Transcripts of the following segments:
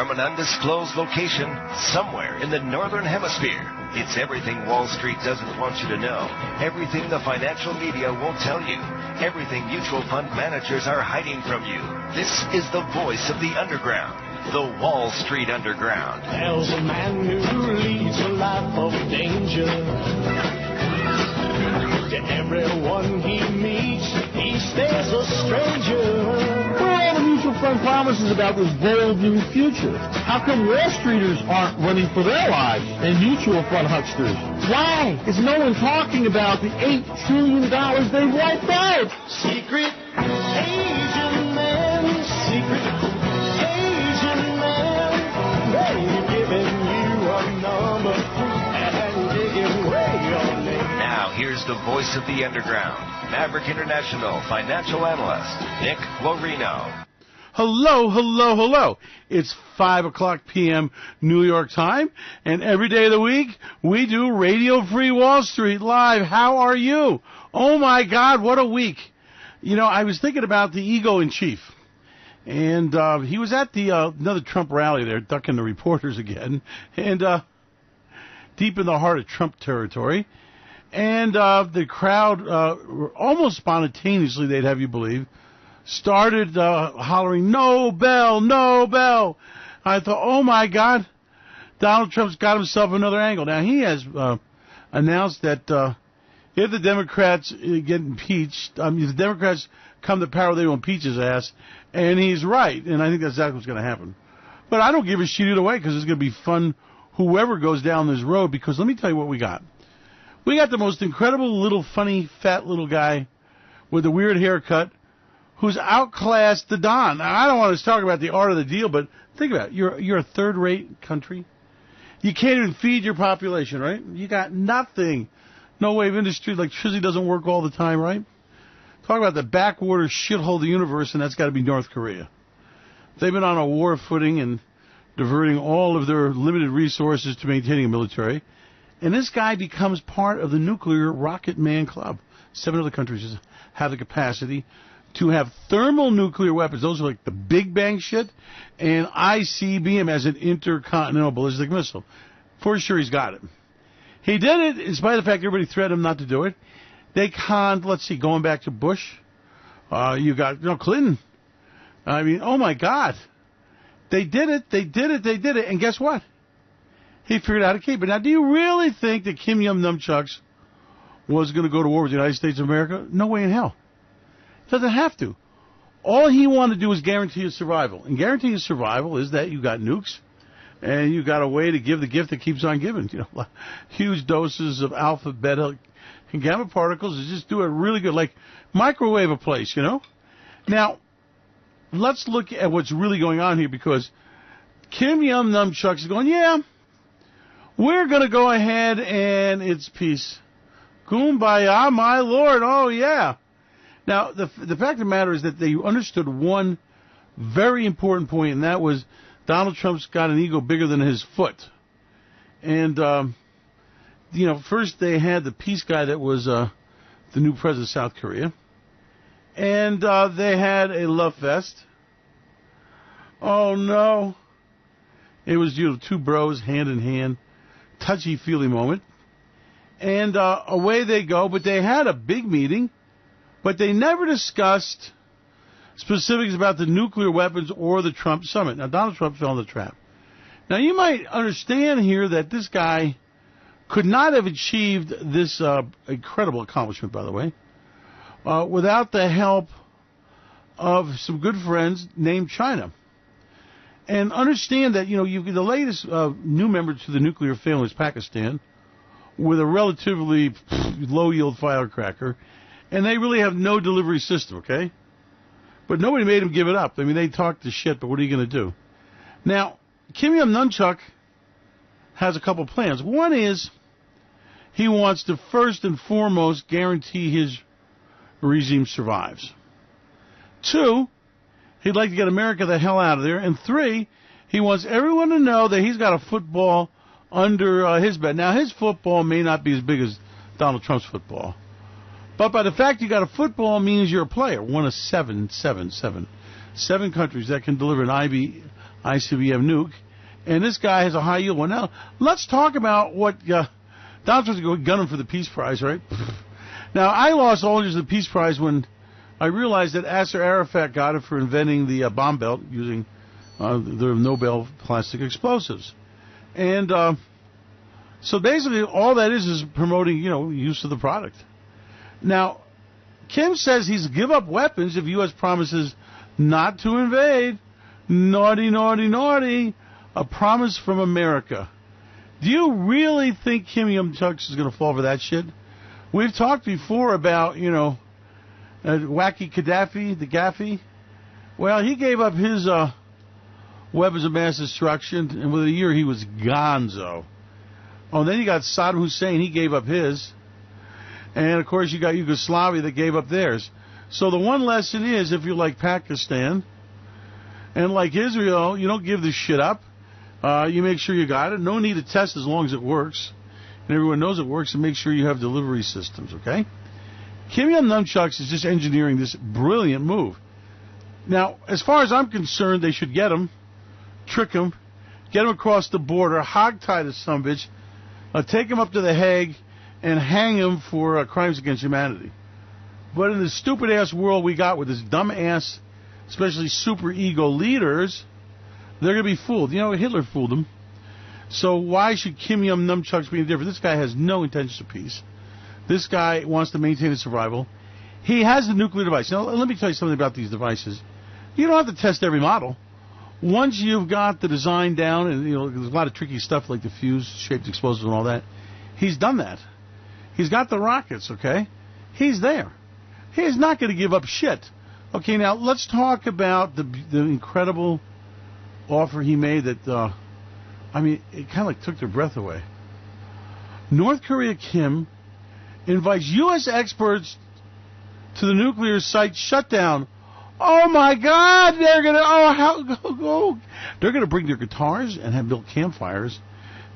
from an undisclosed location somewhere in the Northern Hemisphere. It's everything Wall Street doesn't want you to know. Everything the financial media won't tell you. Everything mutual fund managers are hiding from you. This is the voice of the underground. The Wall Street Underground. There's a man who leads a life of danger. To everyone he meets, he stays a stranger. What are all the mutual fund promises about this bold new future? How come Wall Streeters aren't running for their lives and mutual fund hucksters? Why is no one talking about the $8 trillion they've wiped out? Secret Asian man, secret Asian man, they've given you a number and taken away your name. Now, here's the voice of the underground, Maverick International financial analyst, Nick Lorino. Hello, hello, hello. It's 5 o'clock p.m. New York time, and every day of the week, we do Radio Free Wall Street Live. How are you? Oh, my God, what a week. You know, I was thinking about the ego-in-chief, and he was at the another Trump rally there, ducking the reporters again, and deep in the heart of Trump territory. And the crowd, almost spontaneously, they'd have you believe, started hollering, Nobel, Nobel. I thought, oh, my God, Donald Trump's got himself another angle. Now, he has announced that if the Democrats get impeached, if the Democrats come to power, they will impeach his ass. And he's right, and I think that's exactly what's going to happen. But I don't give a shit either way because it's going to be fun whoever goes down this road, because let me tell you what we got. We got the most incredible little funny fat little guy with a weird haircut who's outclassed the Don. Now, I don't want to talk about the art of the deal, but think about it. You're a third-rate country. You can't even feed your population, right? You got nothing. No way of industry. Electricity doesn't work all the time, right? Talk about the backwater shithole of the universe, and that's got to be North Korea. They've been on a war footing and diverting all of their limited resources to maintaining a military. And this guy becomes part of the nuclear rocket man club. 7 other countries have the capacity to have thermal nuclear weapons. Those are like the Big Bang shit. And ICBM as an intercontinental ballistic missile. For sure he's got it. He did it in spite of the fact everybody threatened him not to do it. They conned, let's see, going back to Bush. You got, Clinton. I mean, oh my God. They did it. And guess what? He figured out how to keep it. Now, do you really think that Kim Yum Numchucks was going to go to war with the United States of America? No way in hell. Doesn't have to. All he wanted to do was guarantee his survival. And guaranteeing his survival is that you got nukes and you got a way to give the gift that keeps on giving. Huge doses of alpha, beta, and gamma particles to just do it really good. Like microwave a place, Now, let's look at what's really going on here, because Kim Yum Numchucks is going, yeah, we're going to go ahead and it's peace. Kumbaya, my Lord. Oh, yeah. Now, the fact of the matter is that they understood one very important point, and that was Donald Trump's got an ego bigger than his foot. And, first they had the peace guy that was the new president of South Korea. And they had a love fest. Oh, no. It was, two bros hand in hand. Touchy-feely moment. And away they go. But they had a big meeting. But they never discussed specifics about the nuclear weapons or the Trump summit. Now, Donald Trump fell in the trap. Now, you might understand here that this guy could not have achieved this incredible accomplishment, by the way, without the help of some good friends named China. And understand that, the latest new member to the nuclear family is Pakistan, with a relatively low-yield firecracker, and they really have no delivery system, okay? But nobody made them give it up. I mean, they talked the shit, but what are you going to do? Now, Kim Yum Nunchuk has a couple plans. One is he wants to first and foremost guarantee his regime survives. 2, he'd like to get America the hell out of there. And 3, he wants everyone to know that he's got a football under his bed. Now, his football may not be as big as Donald Trump's football. But by the fact you got a football means you're a player. 1 of 7. 7 countries that can deliver an ICBM nuke, and this guy has a high yield one. Now, let's talk about what Donald Trump's going to gun him for the Peace Prize, right? Now, I lost all interest in the Peace Prize when I realized that Yasser Arafat got it for inventing the bomb belt using the Nobel plastic explosives. And so basically all that is promoting, use of the product. Now, Kim says he's give up weapons if U.S. promises not to invade. Naughty, naughty, naughty. A promise from America. Do you really think Kim Jong-un is going to fall for that shit? We've talked before about, wacky Gaddafi, the Gaffy. Well, he gave up his weapons of mass destruction, and within a year he was gonzo. Oh, and then you got Saddam Hussein, he gave up his. And, of course, you got Yugoslavia that gave up theirs. So the one lesson is, if you're like Pakistan and like Israel, you don't give this shit up. You make sure you got it. No need to test as long as it works. And everyone knows it works, and make sure you have delivery systems, okay? Kim Jong-un is just engineering this brilliant move. Now, as far as I'm concerned, they should get him, trick him, get him across the border, hogtie this sumbitch, take him up to The Hague, and hang him for crimes against humanity. But in the stupid-ass world we got with this dumb-ass, especially super-ego leaders, they're going to be fooled. Hitler fooled them. So why should Kim Jong-un be any different? This guy has no intentions of peace. This guy wants to maintain his survival. He has the nuclear device. Now, let me tell you something about these devices. You don't have to test every model. Once you've got the design down, and there's a lot of tricky stuff like the fuse-shaped explosives and all that, he's done that. He's got the rockets, okay? He's there. He's not going to give up shit. Okay, now let's talk about the incredible offer he made that, it kind of took their breath away. North Korea Kim invites U.S. experts to the nuclear site shutdown. Oh my God! They're gonna bring their guitars and have built campfires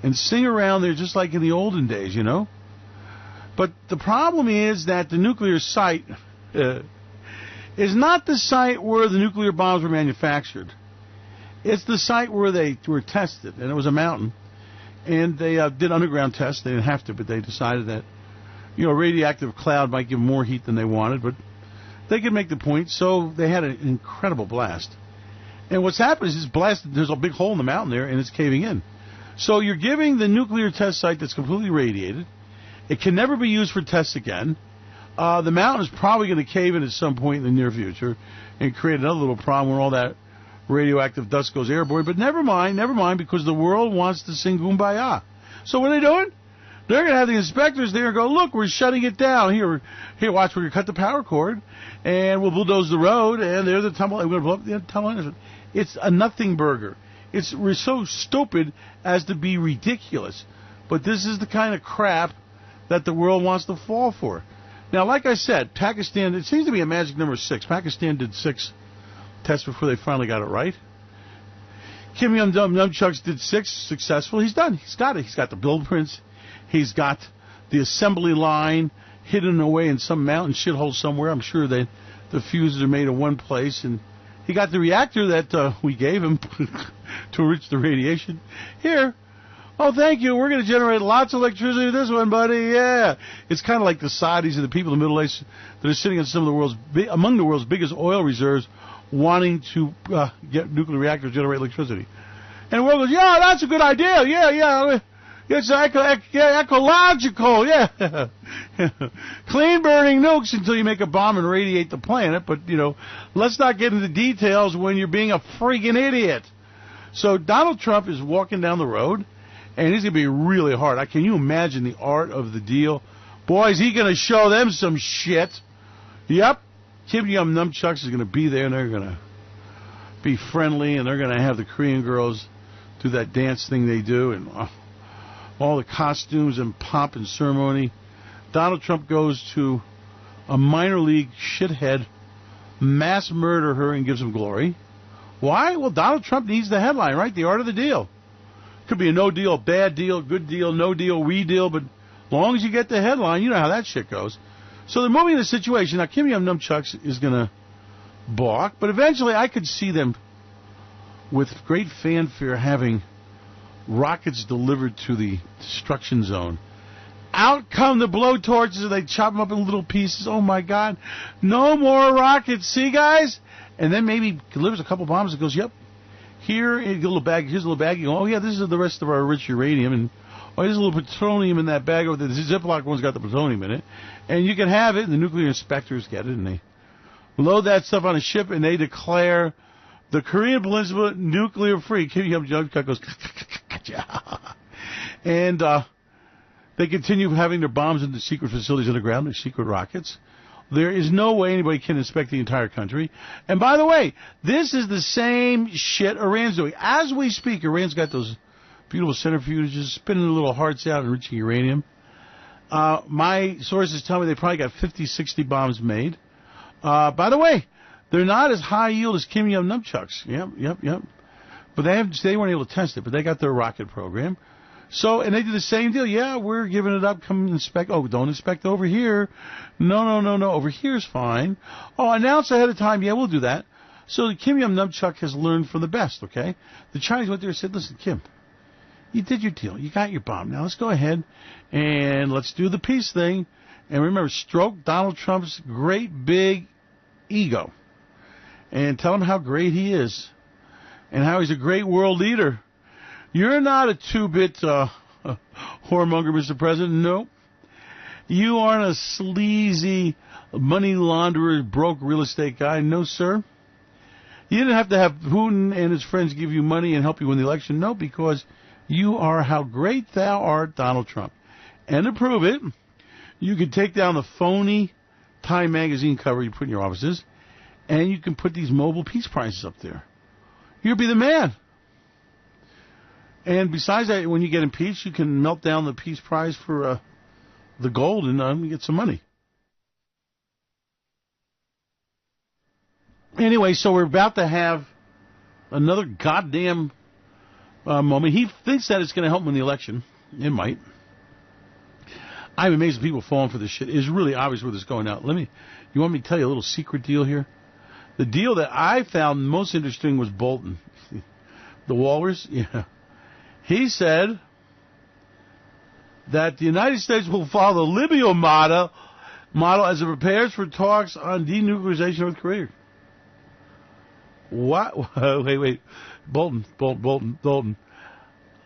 and sing around there just like in the olden days, But the problem is that the nuclear site is not the site where the nuclear bombs were manufactured. It's the site where they were tested, and it was a mountain. And they did underground tests. They didn't have to, but they decided that, a radioactive cloud might give them more heat than they wanted, but they could make the point, so they had an incredible blast. And what's happened is there's a big hole in the mountain there, and it's caving in. So you're giving the nuclear test site that's completely radiated. It can never be used for tests again. The mountain is probably going to cave in at some point in the near future and create another little problem where all that radioactive dust goes airborne. But never mind, because the world wants to sing Kumbaya. So what are they doing? They're going to have the inspectors there and go, look, we're shutting it down. Here, watch, we're going to cut the power cord, and we'll bulldoze the road, and there's the tunnel. We're going to blow up the tunnel. It's a nothing burger. We're so stupid as to be ridiculous. But this is the kind of crap that the world wants to fall for. Now, like I said, Pakistan, it seems to be a magic number 6. Pakistan did 6 tests before they finally got it right. Kim Jong-un did 6 successful. He's done. He's got it. He's got the blueprints. He's got the assembly line hidden away in some mountain shithole somewhere. I'm sure that the fuses are made in one place. And he got the reactor that we gave him to enrich the radiation. Here. Oh, thank you. We're going to generate lots of electricity with this one, buddy. Yeah. It's kind of like the Saudis and the people in the Middle East that are sitting on some of among the world's biggest oil reserves, wanting to get nuclear reactors to generate electricity. And the world goes, yeah, that's a good idea. Yeah. It's ecological, yeah. Clean burning nukes until you make a bomb and radiate the planet. But, let's not get into details when you're being a freaking idiot. So Donald Trump is walking down the road, and he's going to be really hard. Can you imagine the art of the deal? Boy, is he going to show them some shit. Yep. Kim Jong-un is going to be there, and they're going to be friendly, and they're going to have the Korean girls do that dance thing they do, and all the costumes and pomp and ceremony. Donald Trump goes to a minor league shithead, mass murder her, and gives him glory. Why? Well, Donald Trump needs the headline, right? The art of the deal. Could be a no deal, bad deal, good deal, no deal, we deal, but as long as you get the headline, you know how that shit goes. So they're moving the situation. Now, Kim Jong-un is going to balk, but eventually I could see them with great fanfare having rockets delivered to the destruction zone. Out come the blowtorches, and they chop them up in little pieces. Oh, my God. No more rockets. See, guys? And then maybe delivers a couple bombs and goes, yep. Here, a little bag. Here's a little bag. You go, oh, yeah, this is the rest of our rich uranium. And, oh, there's a little plutonium in that bag. The Ziploc one's got the plutonium in it. And you can have it, and the nuclear inspectors get it, and they load that stuff on a ship, and they declare the Korean Peninsula nuclear-free. Kim Jong-un goes, and they continue having their bombs in the secret facilities underground, their secret rockets. There is no way anybody can inspect the entire country. And by the way, this is the same shit Iran's doing. As we speak, Iran's got those beautiful centrifuges spinning the little hearts out, enriching uranium. My sources tell me they probably got 50, 60 bombs made. By the way, they're not as high yield as Kim Jong nunchucks. Yep. But they weren't able to test it, but they got their rocket program. So, and they did the same deal. Yeah, we're giving it up. Come inspect. Oh, don't inspect over here. No. Over here's fine. Oh, announce ahead of time. Yeah, we'll do that. So the Kim Jong nunchuck has learned from the best, okay? The Chinese went there and said, listen, Kim, you did your deal. You got your bomb. Now let's go ahead and let's do the peace thing. And remember, stroke Donald Trump's great big ego. And tell him how great he is. And how he's a great world leader. You're not a two-bit whoremonger, Mr. President. Nope. You aren't a sleazy money launderer, broke real estate guy. No, sir. You didn't have to have Putin and his friends give you money and help you win the election. No, because you are how great thou art, Donald Trump. And to prove it, you can take down the phony Time magazine cover you put in your offices, and you can put these Nobel Peace Prizes up there. You'll be the man. And besides that, when you get impeached, you can melt down the Peace Prize for the gold and get some money. Anyway, so we're about to have another goddamn moment. He thinks that it's going to help him in the election. It might. I'm amazed at people falling for this shit. It's really obvious where this is going out. You want me to tell you a little secret deal here? The deal that I found most interesting was Bolton. The Walrus? Yeah. He said that the United States will follow the Libya model as it prepares for talks on denuclearization of North Korea. What? Wait. Bolton.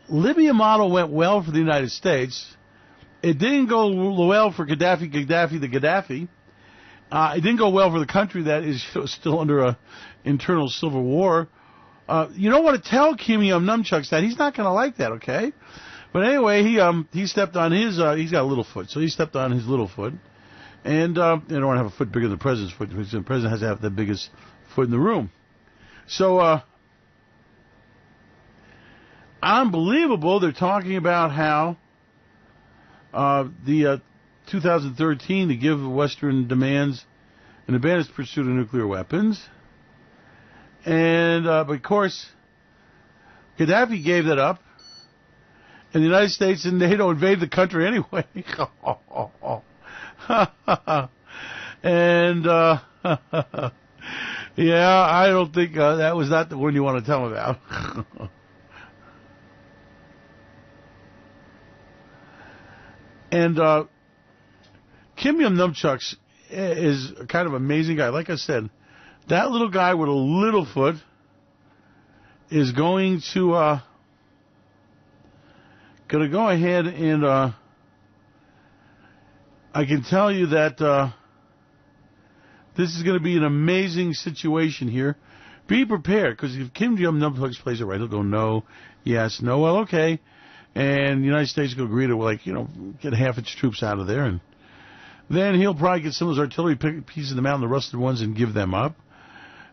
Libya model went well for the United States. It didn't go well for Gaddafi. It didn't go well for the country that is still under a internal civil war. You don't want to tell Kim Jong nunchucks that. He's not going to like that, okay? But anyway, he stepped on his. He's got a little foot, so he stepped on his little foot, and they don't want to have a foot bigger than the president's foot. Because the president has to have the biggest foot in the room. So unbelievable. They're talking about how the 2013 to give Western demands an advanced pursuit of nuclear weapons. And, but of course, Gaddafi gave that up. And the United States and NATO invaded the country anyway. And, yeah, I don't think that was not the one you want to tell about. And Kim Jong nunchucks is a kind of amazing guy. Like I said, that little guy with a little foot is going to go ahead and I can tell you that this is going to be an amazing situation here. Be prepared, because if Kim Jong nunchucks plays it right, he'll go no, yes, no, well, okay. And the United States will agree to, get half its troops out of there. And then he'll probably get some of those artillery pieces of them out, and the rusted ones, and give them up.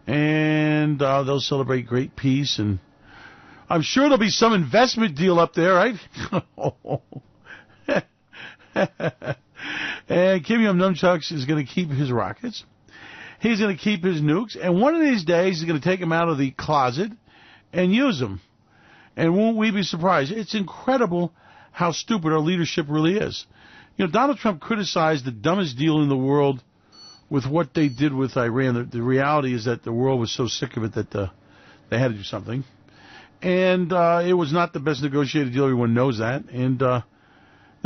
And they'll celebrate great peace. And I'm sure there'll be some investment deal up there, right? And Kim Jong nunchucks is going to keep his rockets. He's going to keep his nukes. And one of these days, he's going to take them out of the closet and use them. And won't we be surprised? It's incredible how stupid our leadership really is. Donald Trump criticized the dumbest deal in the world with what they did with Iran. The reality is that the world was so sick of it that they had to do something. And it was not the best negotiated deal. Everyone knows that. And the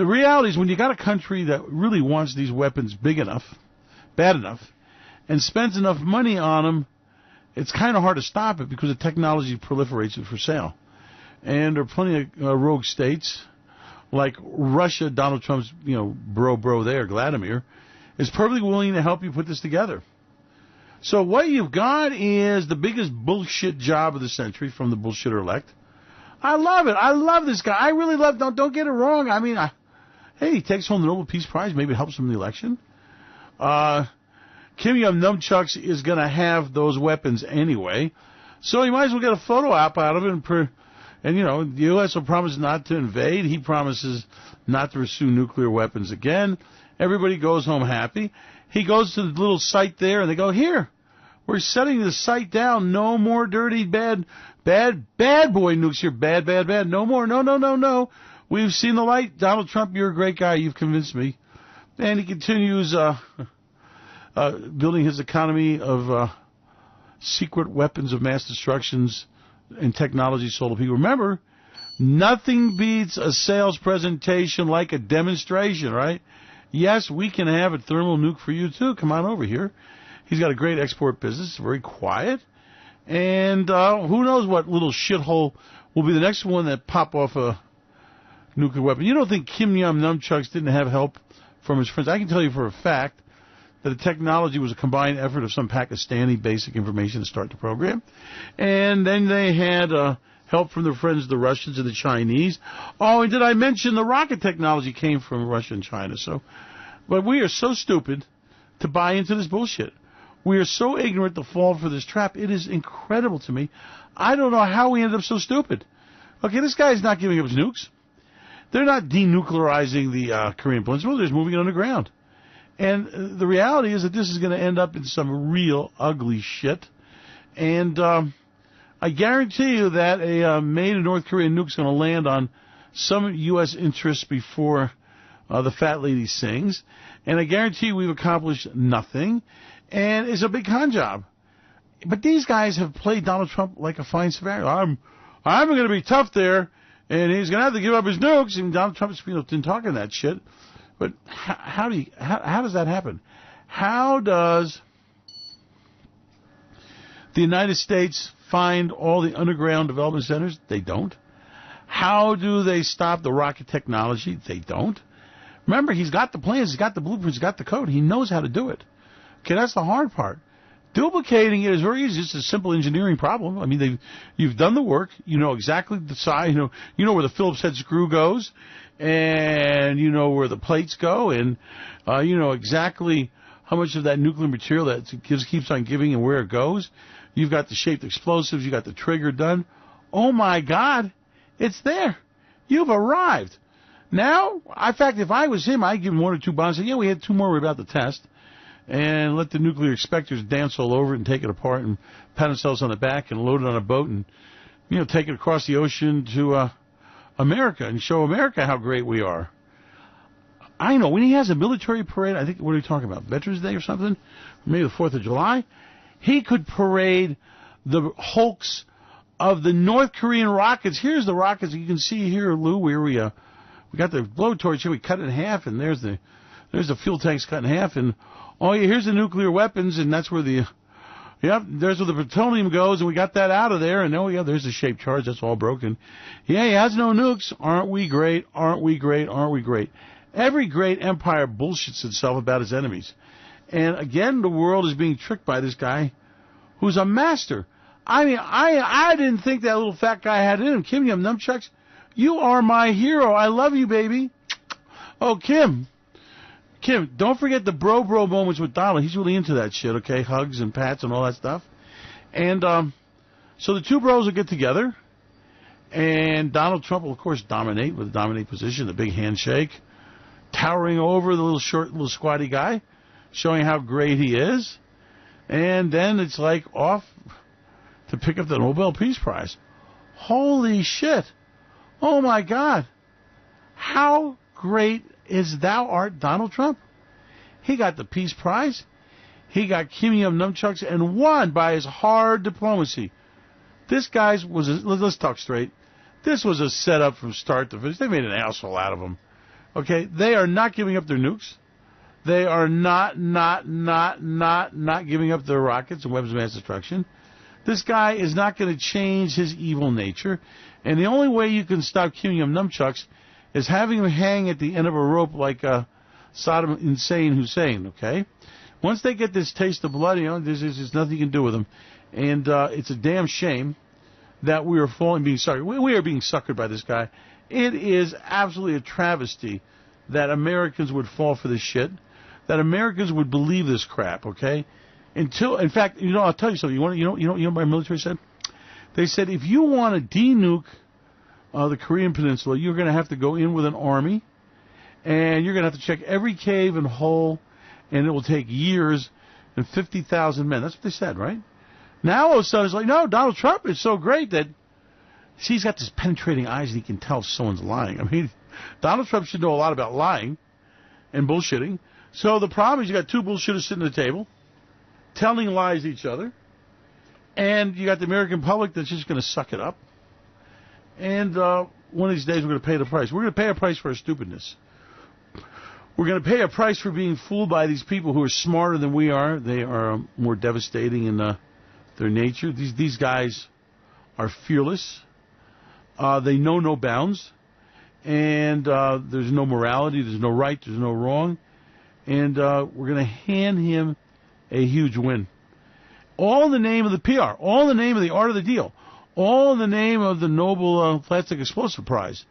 reality is when you got a country that really wants these weapons big enough, bad enough, and spends enough money on them, it's kind of hard to stop it because the technology proliferates it for sale. And there are plenty of rogue states like Russia. Donald Trump's, bro there, Vladimir, is perfectly willing to help you put this together. So what you've got is the biggest bullshit job of the century from the bullshitter elect. I love it. I love this guy. I really love. Don't get it wrong. I mean, hey, he takes home the Nobel Peace Prize. Maybe it helps him in the election. Kim Jong Nunchucks is going to have those weapons anyway, so you might as well get a photo op out of it. And the U.S. will promise not to invade. He promises not to pursue nuclear weapons again. Everybody goes home happy. He goes to the little site there, and they go, here, we're setting the site down. No more dirty, bad boy nukes here. Bad. No more. No. We've seen the light. Donald Trump, you're a great guy. You've convinced me. And he continues building his economy of secret weapons of mass destructions and technology sold to people. Remember, nothing beats a sales presentation like a demonstration, right? Yes, we can have a thermal nuke for you, too. Come on over here. He's got a great export business, very quiet. And who knows what little shithole will be the next one that pop off a nuclear weapon. You don't think Kim Jong Nunchucks didn't have help from his friends? I can tell you for a fact that the technology was a combined effort of some Pakistani basic information to start the program. And then they had help from their friends, the Russians and the Chinese. Oh, and did I mention the rocket technology came from Russia and China? But we are so stupid to buy into this bullshit. We are so ignorant to fall for this trap. It is incredible to me. I don't know how we ended up so stupid. Okay, this guy is not giving up his nukes. They're not denuclearizing the Korean Peninsula. They're just moving it underground. And the reality is that this is going to end up in some real ugly shit. And I guarantee you that a made in North Korea nuke is going to land on some U.S. interests before the fat lady sings. And I guarantee you we've accomplished nothing. And it's a big con job. But these guys have played Donald Trump like a fine scenario. I'm going to be tough there, and he's going to have to give up his nukes. And Donald Trump's been talking that shit. But how does that happen? How does the United States find all the underground development centers? They don't. How do they stop the rocket technology? They don't. Remember, he's got the plans, he's got the blueprints, he's got the code. He knows how to do it. Okay, that's the hard part. Duplicating it is very easy. It's a simple engineering problem. I mean, you've done the work. You know exactly the size. You know where the Phillips head screw goes, and you know where the plates go, and you know exactly how much of that nuclear material that keeps on giving and where it goes. You've got the shaped explosives. You got the trigger done. Oh my God, it's there. You've arrived. Now, in fact, if I was him, I'd give him 1 or 2 bombs. And yeah, we had 2 more we're about to test. And let the nuclear inspectors dance all over it and take it apart and pat themselves on the back and load it on a boat and, take it across the ocean to America and show America how great we are. I know, when he has a military parade, I think, what are we talking about, Veterans Day or something? Maybe the 4th of July? He could parade the hulks of the North Korean rockets. Here's the rockets. You can see here, Lou, where we got the blowtorch here. We cut it in half, and there's the fuel tanks cut in half, and here's the nuclear weapons, and that's where there's where the plutonium goes, and we got that out of there, and there's the shaped charge. That's all broken. Yeah, he has no nukes. Aren't we great? Aren't we great? Aren't we great? Every great empire bullshits itself about its enemies. And again, the world is being tricked by this guy who's a master. I mean, I didn't think that little fat guy had it in him. Kim Jong Nunchucks, you are my hero. I love you, baby. Oh, Kim, don't forget the bro moments with Donald. He's really into that shit, okay? Hugs and pats and all that stuff. And so the 2 bros will get together, and Donald Trump will, of course, dominate with the dominate position, the big handshake, towering over the little squatty guy, showing how great he is. And then it's like off to pick up the Nobel Peace Prize. Holy shit. Oh, my God. How great is thou art Donald Trump? He got the Peace Prize. He got Kim Yum nunchucks and won by his hard diplomacy. This guy was, let's talk straight, this was a setup from start to finish. They made an asshole out of him. Okay, they are not giving up their nukes. They are not giving up their rockets and weapons of mass destruction. This guy is not going to change his evil nature. And the only way you can stop Kim Yum nunchucks is having him hang at the end of a rope like Saddam Hussein, okay? Once they get this taste of blood, there's nothing you can do with them. And it's a damn shame that we are being suckered. We are being suckered by this guy. It is absolutely a travesty that Americans would fall for this shit, that Americans would believe this crap, okay? In fact, I'll tell you something. You know what my military said? They said if you want to de-nuke the Korean Peninsula, you're going to have to go in with an army, and you're going to have to check every cave and hole, and it will take years and 50,000 men. That's what they said, right? Now all of a sudden it's like, no, Donald Trump is so great that he's got this penetrating eyes and he can tell if someone's lying. I mean, Donald Trump should know a lot about lying and bullshitting. So the problem is you got two bullshitters sitting at the table, telling lies to each other, and you got the American public that's just going to suck it up. And one of these days we're going to pay the price. We're going to pay a price for our stupidness. We're going to pay a price for being fooled by these people who are smarter than we are. They are more devastating in their nature. These guys are fearless. They know no bounds. And there's no morality. There's no right. There's no wrong. And we're going to hand him a huge win. All in the name of the PR. All in the name of the art of the deal. All in the name of the Nobel Plastic Explosive Prize.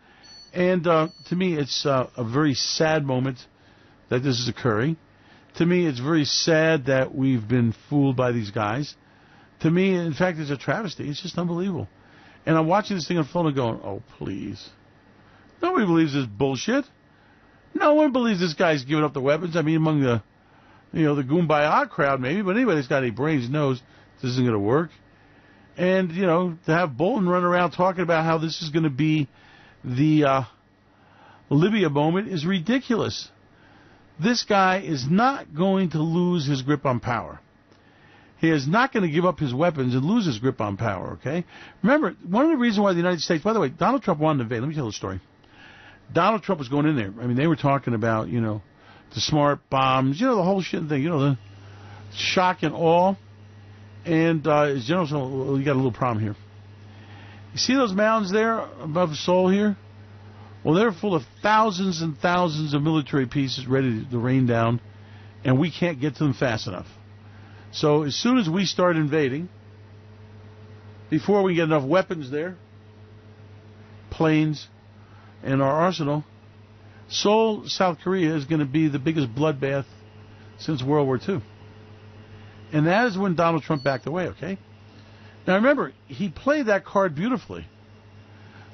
And to me, it's a very sad moment that this is occurring. To me, it's very sad that we've been fooled by these guys. To me, in fact, it's a travesty. It's just unbelievable. And I'm watching this thing on phone and going, oh, please. Nobody believes this bullshit. No one believes this guy's giving up the weapons. I mean, among the Kumbaya crowd maybe, but anybody that's got any brains knows this isn't going to work. And, to have Bolton run around talking about how this is going to be the Libya moment is ridiculous. This guy is not going to lose his grip on power. He is not going to give up his weapons and lose his grip on power, okay? Remember, one of the reasons why the United States, by the way, Donald Trump wanted to invade. Let me tell you the story. Donald Trump was going in there. I mean, they were talking about, the smart bombs, the whole shit thing, the shock and awe. And his general said, well, you got a little problem here. You see those mountains there above Seoul here? Well, they're full of thousands and thousands of military pieces ready to rain down, and we can't get to them fast enough. So as soon as we start invading, before we get enough weapons there, planes, and our arsenal, Seoul, South Korea is going to be the biggest bloodbath since World War II. And that is when Donald Trump backed away, okay? Now remember, he played that card beautifully.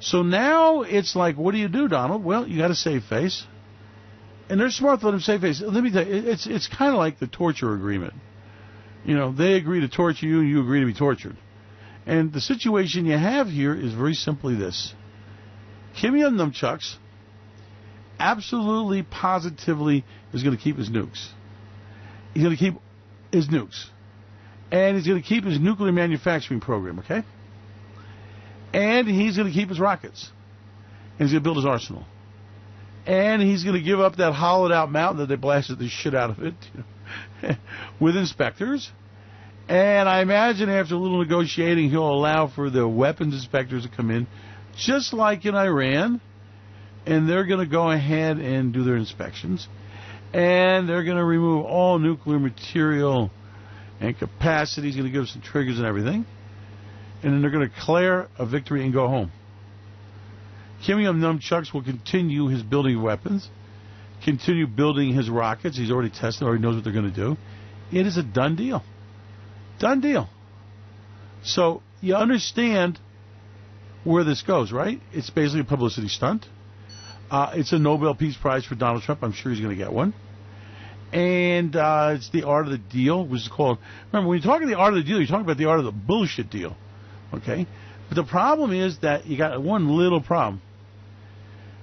So now it's like, what do you do, Donald? Well, you got to save face. And they're smart to let him save face. Let me tell you, it's kind of like the torture agreement. They agree to torture you and you agree to be tortured. And the situation you have here is very simply this. Kim Yum nunchucks absolutely, positively is going to keep his nukes. He's going to keep his nukes. And he's going to keep his nuclear manufacturing program, okay? And he's going to keep his rockets. And he's going to build his arsenal. And he's going to give up that hollowed-out mountain that they blasted the shit out of it with inspectors. And I imagine after a little negotiating, he'll allow for the weapons inspectors to come in, just like in Iran. And they're going to go ahead and do their inspections. And they're going to remove all nuclear material and capacity. He's going to give some triggers and everything. And then they're going to declare a victory and go home. Kim Yum nunchucks will continue his building of weapons, continue building his rockets. He's already tested, already knows what they're going to do. It is a done deal. Done deal. So you understand where this goes, right? It's basically a publicity stunt. It's a Nobel Peace Prize for Donald Trump. I'm sure he's going to get one. And it's the art of the deal, which is called... Remember, when you're talking the art of the deal, you're talking about the art of the bullshit deal. Okay? But the problem is that you got one little problem.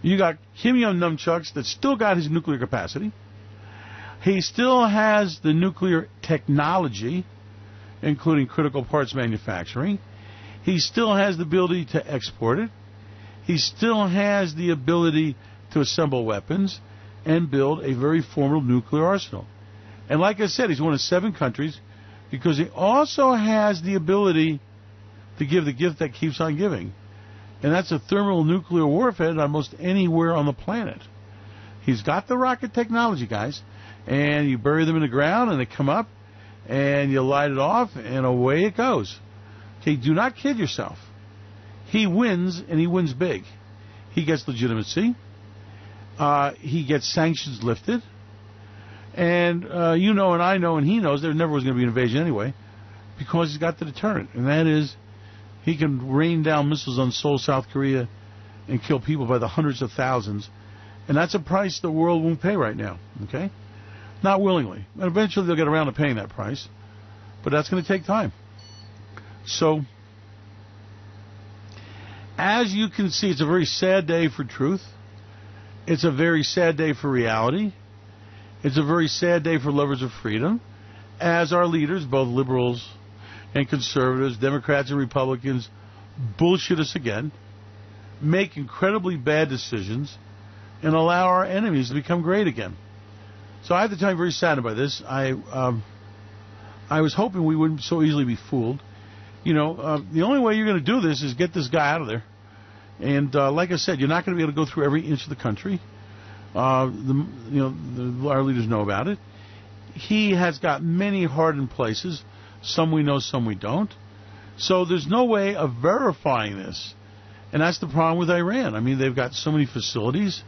You got Kim Yum nunchucks that still got his nuclear capacity. He still has the nuclear technology, including critical parts manufacturing. He still has the ability to export it. He still has the ability to assemble weapons and build a very formidable nuclear arsenal. And like I said, he's one of 7 countries because he also has the ability to give the gift that keeps on giving. And that's a thermonuclear warfare at almost anywhere on the planet. He's got the rocket technology, guys. And you bury them in the ground and they come up and you light it off and away it goes. Okay, do not kid yourself. He wins, and he wins big. He gets legitimacy. He gets sanctions lifted. And you know and I know and he knows there never was going to be an invasion anyway because he's got the deterrent. And that is he can rain down missiles on Seoul, South Korea and kill people by the hundreds of thousands. And that's a price the world won't pay right now. Okay? Not willingly. And eventually they'll get around to paying that price. But that's going to take time. So, as you can see, it's a very sad day for truth. It's a very sad day for reality. It's a very sad day for lovers of freedom, as our leaders, both liberals and conservatives, Democrats and Republicans, bullshit us again, make incredibly bad decisions, and allow our enemies to become great again. So I have to tell you, I'm very saddened by this. I was hoping we wouldn't so easily be fooled. You know, the only way you're going to do this is get this guy out of there. And like I said, you're not going to be able to go through every inch of the country. Our leaders know about it. He has got many hardened places. Some we know, some we don't. So there's no way of verifying this. And that's the problem with Iran. I mean, they've got so many facilities,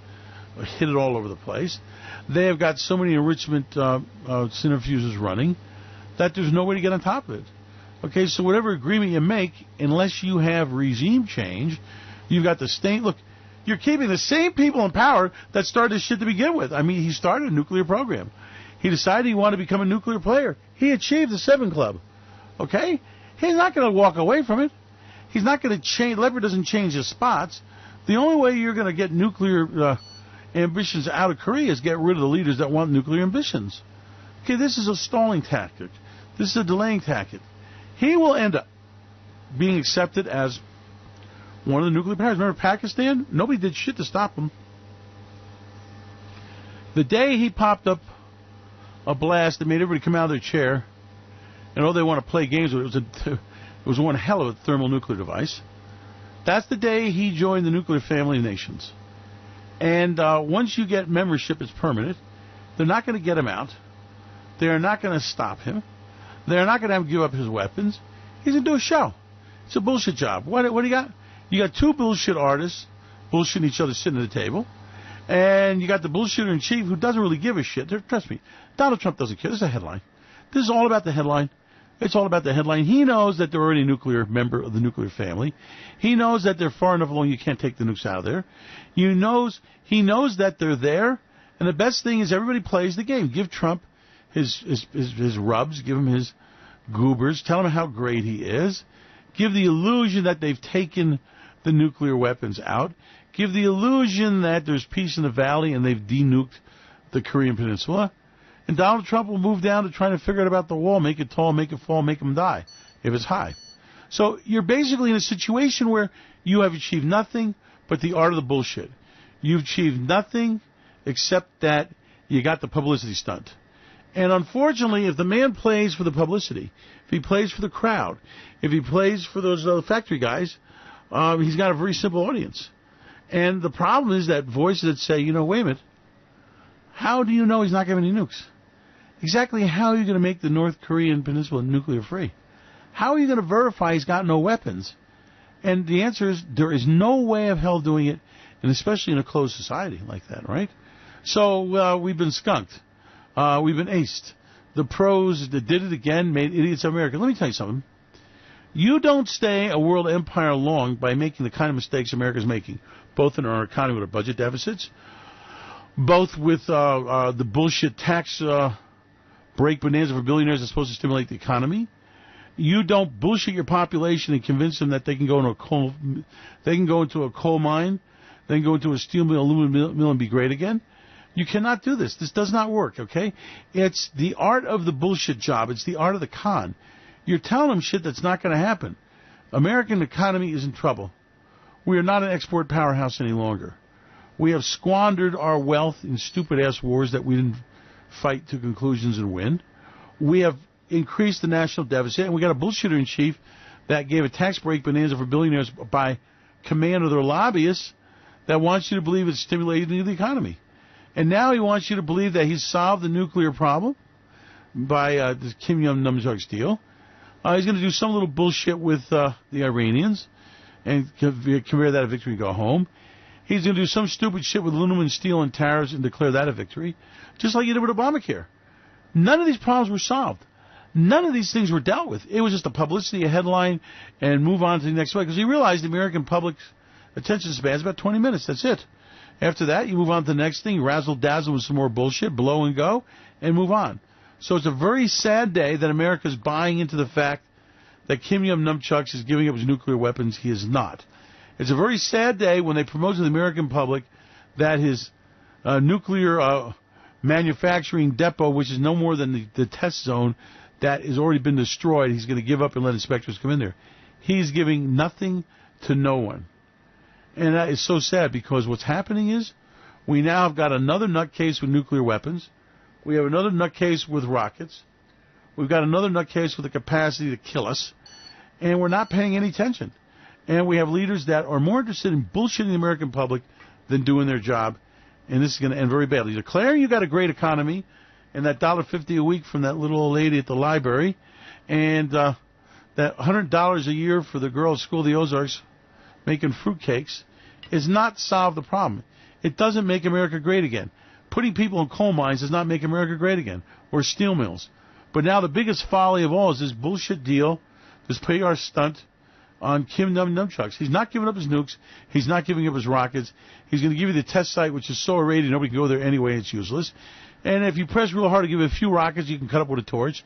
hit it all over the place. They have got so many enrichment centrifuges running that there's no way to get on top of it. Okay, so whatever agreement you make, unless you have regime change, you've got the state. Look, you're keeping the same people in power that started this shit to begin with. I mean, he started a nuclear program. He decided he wanted to become a nuclear player. He achieved the 7 Club. Okay? He's not going to walk away from it. He's not going to change. Leopard doesn't change his spots. The only way you're going to get nuclear ambitions out of Korea is get rid of the leaders that want nuclear ambitions. Okay, this is a stalling tactic. This is a delaying tactic. He will end up being accepted as one of the nuclear powers. Remember Pakistan? Nobody did shit to stop him. The day he popped up a blast that made everybody come out of their chair, and they want to play games with it, it was one hell of a thermonuclear device. That's the day he joined the nuclear family of nations. And once you get membership, it's permanent. They're not going to get him out. They're not going to stop him. They're not going to have him give up his weapons. He's going to do a show. It's a bullshit job. What do you got? You got 2 bullshit artists bullshitting each other sitting at the table. And you got the bullshitter in chief who doesn't really give a shit. Trust me, Donald Trump doesn't care. This is a headline. This is all about the headline. It's all about the headline. He knows that they're already a nuclear member of the nuclear family. He knows that they're far enough along you can't take the nukes out of there. He knows that they're there. And the best thing is everybody plays the game. Give Trump his rubs. Give him his goobers. Tell him how great he is. Give the illusion that they've taken the nuclear weapons out. Give the illusion that there's peace in the valley and they've denuked the Korean Peninsula. And Donald Trump will move down to trying to figure out about the wall, make it tall, make it fall, make him die if it's high. So you're basically in a situation where you have achieved nothing but the art of the bullshit. You've achieved nothing except that you got the publicity stunt. And unfortunately, if the man plays for the publicity, if he plays for the crowd, if he plays for those factory guys, he's got a very simple audience. And the problem is that voices that say, wait a minute, how do you know he's not giving any nukes? Exactly how are you going to make the North Korean Peninsula nuclear free? How are you going to verify he's got no weapons? And the answer is there is no way of hell doing it, and especially in a closed society like that, right? So we've been skunked. We've been aced. The pros that did it again made idiots of America. Let me tell you something. You don't stay a world empire long by making the kind of mistakes America's making, both in our economy with our budget deficits, both with the bullshit tax break bonanza for billionaires that's supposed to stimulate the economy. You don't bullshit your population and convince them that they can go into a coal mine, they can go into a steel mill, aluminum mill, and be great again. You cannot do this. This does not work, okay? It's the art of the bullshit job. It's the art of the con. You're telling them shit that's not going to happen. American economy is in trouble. We are not an export powerhouse any longer. We have squandered our wealth in stupid-ass wars that we didn't fight to conclusions and win. We have increased the national deficit, and we got a bullshitter in chief that gave a tax break bonanza for billionaires by command of their lobbyists that wants you to believe it's stimulating the economy. And now he wants you to believe that he's solved the nuclear problem by the Kim Jong-un's deal. He's going to do some little bullshit with the Iranians and consider that a victory and go home. He's going to do some stupid shit with aluminum and steel and tariffs and declare that a victory, just like he did with Obamacare. None of these problems were solved. None of these things were dealt with. It was just a publicity, a headline, and move on to the next one. Because he realized the American public's attention span is about 20 minutes. That's it. After that, you move on to the next thing, razzle-dazzle with some more bullshit, blow and go, and move on. So it's a very sad day that America's buying into the fact that Kim Jong-un is giving up his nuclear weapons. He is not. It's a very sad day when they promote to the American public that his nuclear manufacturing depot, which is no more than the test zone, that has already been destroyed, he's going to give up and let inspectors come in there. He's giving nothing to no one. And that is so sad because what's happening is we now have got another nutcase with nuclear weapons. We have another nutcase with rockets. We've got another nutcase with the capacity to kill us. And we're not paying any attention. And we have leaders that are more interested in bullshitting the American public than doing their job. And this is going to end very badly. Declaring you got a great economy and that $1.50 a week from that little old lady at the library and that $100 a year for the girl at School of the Ozarks making fruitcakes is not solve the problem. It doesn't make America great again. Putting people in coal mines does not make America great again, or steel mills. But now the biggest folly of all is this bullshit deal, this PR stunt on Kim Jong-un. He's not giving up his nukes. He's not giving up his rockets. He's going to give you the test site, which is so irradiated nobody can go there anyway. It's useless. And if you press real hard to give it a few rockets, you can cut up with a torch.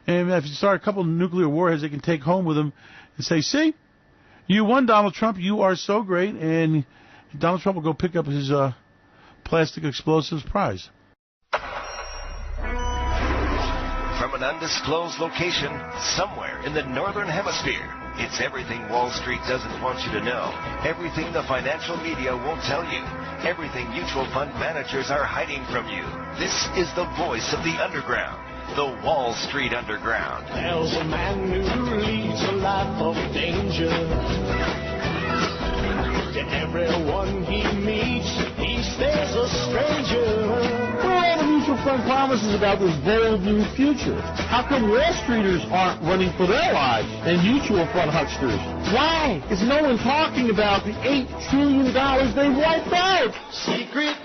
And if you start a couple of nuclear warheads, they can take home with them and say, see, you won, Donald Trump. You are so great. And Donald Trump will go pick up his plastic explosives prize. From an undisclosed location somewhere in the Northern Hemisphere, it's everything Wall Street doesn't want you to know, everything the financial media won't tell you, everything mutual fund managers are hiding from you. This is the voice of the underground, the Wall Street Underground. There's a man who leads a life of danger. To everyone he meets, he stays a stranger. What are all the mutual fund promises about this bold new future? How come Wall Streeters aren't running for their lives and mutual fund hucksters? Why is no one talking about the $8 trillion they wiped out? Secret